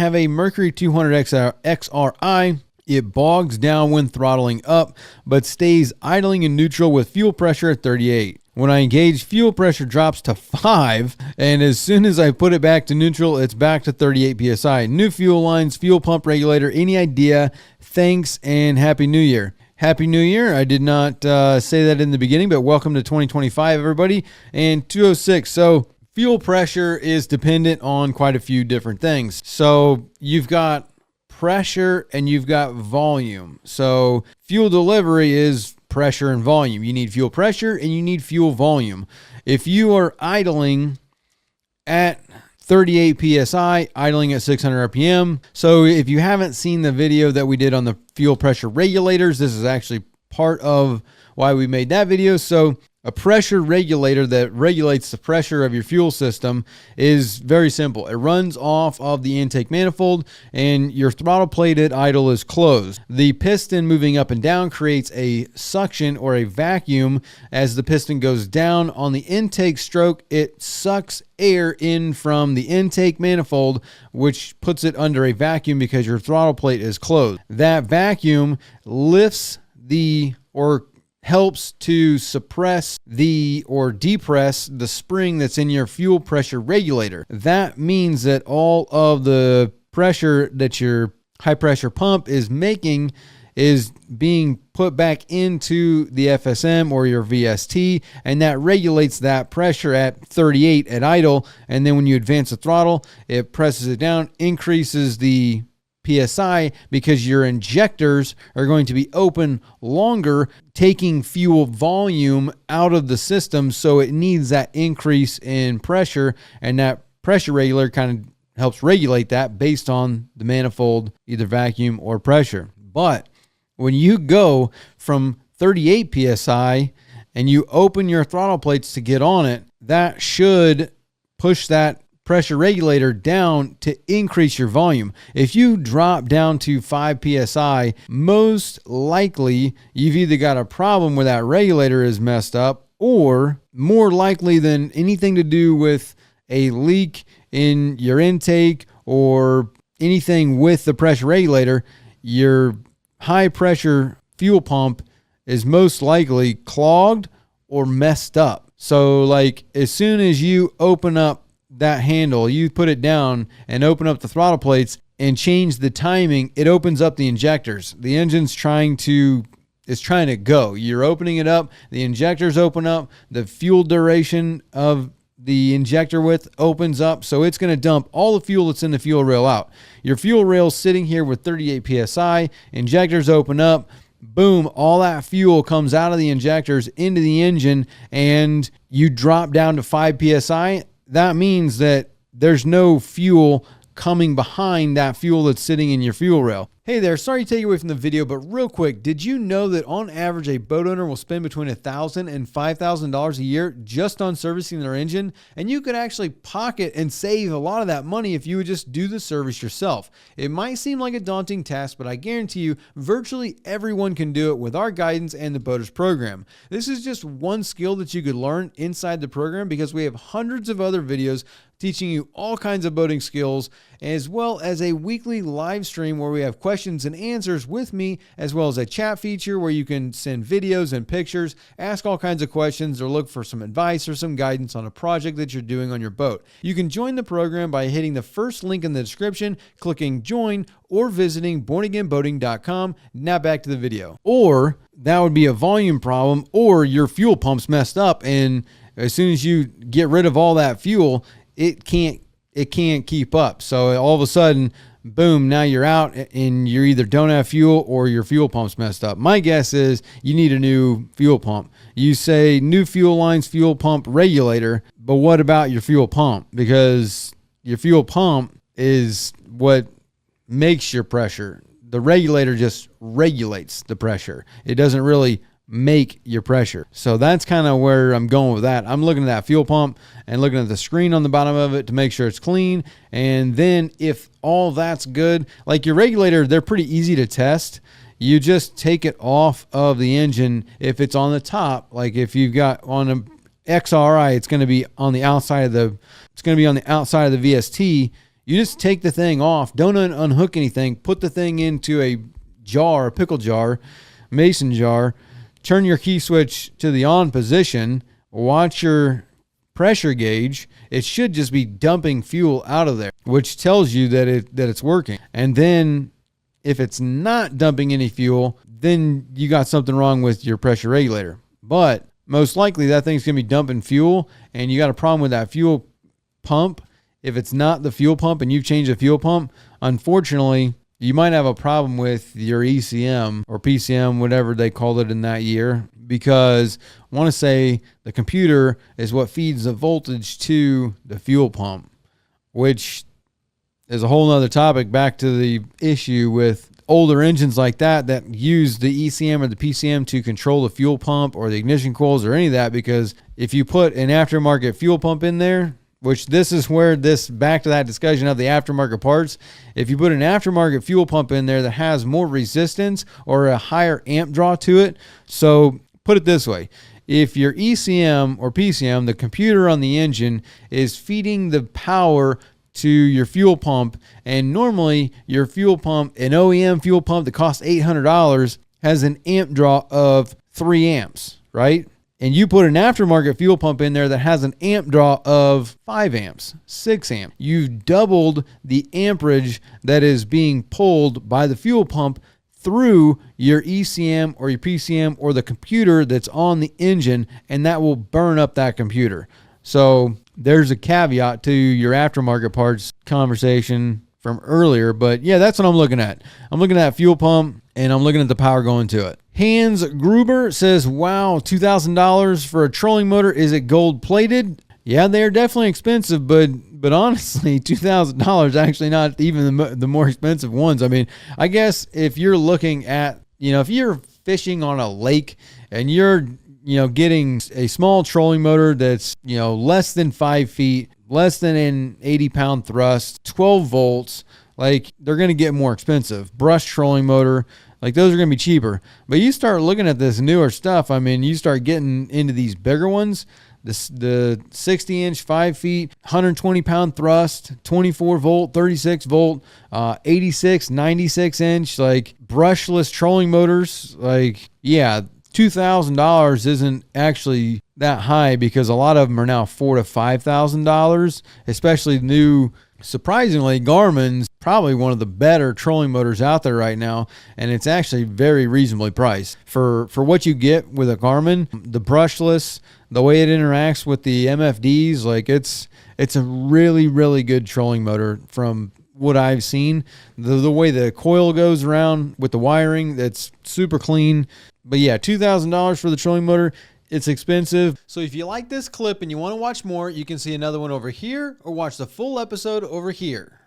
have a Mercury 200 XRI. It bogs down when throttling up, but stays idling in neutral with fuel pressure at 38. When I engage, fuel pressure drops to 5, and as soon as I put it back to neutral, it's back to 38 psi. New fuel lines, fuel pump regulator, any idea? Thanks, and Happy New Year. Happy New Year. I did not say that in the beginning, but welcome to 2025, everybody. And 206. So fuel pressure is dependent on quite a few different things. So you've got pressure and you've got volume. So fuel delivery is pressure and volume. You need fuel pressure and you need fuel volume. If you are idling at 38 psi, idling at 600 RPM. So if you haven't seen the video that we did on the fuel pressure regulators, this is actually part of why we made that video. So a pressure regulator that regulates the pressure of your fuel system is very simple. It runs off of the intake manifold and your throttle plate at idle is closed. The piston moving up and down creates a suction or a vacuum. As the piston goes down on the intake stroke, it sucks air in from the intake manifold, which puts it under a vacuum because your throttle plate is closed. That vacuum lifts or helps to suppress or depress the spring that's in your fuel pressure regulator. That means that all of the pressure that your high pressure pump is making is being put back into the FSM or your VST, and that regulates that pressure at 38 at idle. And then when you advance the throttle, it presses it down, increases the PSI because your injectors are going to be open longer, taking fuel volume out of the system. So it needs that increase in pressure, and that pressure regulator kind of helps regulate that based on the manifold, either vacuum or pressure. But when you go from 38 PSI and you open your throttle plates to get on it, that should push that pressure regulator down to increase your volume. If you drop down to 5 psi, most likely you've either got a problem where that regulator is messed up, or more likely than anything to do with a leak in your intake or anything with the pressure regulator, your high pressure fuel pump is most likely clogged or messed up. So like as soon as you open up that handle, you put it down and open up the throttle plates and change the timing, it opens up the injectors. The engine's trying to go. You're opening it up, the injectors open up, the fuel duration of the injector width opens up, so it's going to dump all the fuel that's in the fuel rail out. Your fuel rail's sitting here with 38 psi, injectors open up, boom, all that fuel comes out of the injectors into the engine, and you drop down to 5 psi. That means that there's no fuel coming behind that fuel that's sitting in your fuel rail. Hey there, sorry to take you away from the video, but real quick, did you know that on average a boat owner will spend between $1,000 and $5,000 a year just on servicing their engine? And you could actually pocket and save a lot of that money if you would just do the service yourself. It might seem like a daunting task, but I guarantee you virtually everyone can do it with our guidance and the Boaters program. This is just one skill that you could learn inside the program because we have hundreds of other videos teaching you all kinds of boating skills, as well as a weekly live stream where we have questions and answers with me, as well as a chat feature where you can send videos and pictures, ask all kinds of questions, or look for some advice or some guidance on a project that you're doing on your boat. You can join the program by hitting the first link in the description, clicking join, or visiting bornagainboating.com. Now back to the video. Or that would be a volume problem, or your fuel pump's messed up, and as soon as you get rid of all that fuel, it can't keep up. So all of a sudden, boom, now you're out and you either don't have fuel or your fuel pump's messed up. My guess is you need a new fuel pump. You say new fuel lines, fuel pump regulator, but what about your fuel pump? Because your fuel pump is what makes your pressure. The regulator just regulates the pressure. It doesn't really make your pressure. So that's kind of where I'm going with that. I'm looking at that fuel pump and looking at the screen on the bottom of it to make sure it's clean. And then if all that's good, like your regulator, they're pretty easy to test. You just take it off of the engine if it's on the top. Like if you've got on an XRI, it's going to be on the outside of the VST. You just take the thing off. Don't unhook anything. Put the thing into a jar, a pickle jar, mason jar. Turn your key switch to the on position. Watch your pressure gauge. It should just be dumping fuel out of there, which tells you that it's working. And then if it's not dumping any fuel, then you got something wrong with your pressure regulator. But most likely that thing's going to be dumping fuel, and you got a problem with that fuel pump. If it's not the fuel pump and you've changed the fuel pump, unfortunately, you might have a problem with your ECM or PCM, whatever they called it in that year, because I want to say the computer is what feeds the voltage to the fuel pump, which is a whole nother topic, back to the issue with older engines like that use the ECM or the PCM to control the fuel pump or the ignition coils or any of that, because if you put an aftermarket fuel pump in there, which this is where back to that discussion of the aftermarket parts, if you put an aftermarket fuel pump in there that has more resistance or a higher amp draw to it, so put it this way, if your ECM or PCM, the computer on the engine, is feeding the power to your fuel pump, and normally your fuel pump, an OEM fuel pump that costs $800, has an amp draw of 3 amps, right? And you put an aftermarket fuel pump in there that has an amp draw of 5 amps, 6 amps. You've doubled the amperage that is being pulled by the fuel pump through your ECM or your PCM or the computer that's on the engine, and that will burn up that computer. So there's a caveat to your aftermarket parts conversation from earlier, but yeah, that's what I'm looking at. I'm looking at that fuel pump, and I'm looking at the power going to it. Hans Gruber says, wow, $2,000 for a trolling motor. Is it gold plated? Yeah, they're definitely expensive, but honestly, $2,000 actually not even the more expensive ones. I mean, I guess if you're looking at, if you're fishing on a lake and you're, getting a small trolling motor that's, less than 5 feet, less than an 80-pound thrust, 12 volts, like, they're going to get more expensive. Brush trolling motor, like, those are going to be cheaper. But you start looking at this newer stuff, I mean, you start getting into these bigger ones, the 60-inch, 5 feet, 120-pound thrust, 24 volt, 36 volt, 86, 96-inch, like, brushless trolling motors. Like, yeah, $2,000 isn't actually that high, because a lot of them are now $4,000 to $5,000, especially new. Surprisingly, Garmin's probably one of the better trolling motors out there right now, and it's actually very reasonably priced for what you get with a Garmin. The brushless, the way it interacts with the MFDs, like, it's a really, really good trolling motor from what I've seen. The way the coil goes around with the wiring, that's super clean. But yeah, $2,000 for the trolling motor. It's expensive. So if you like this clip and you want to watch more, you can see another one over here or watch the full episode over here.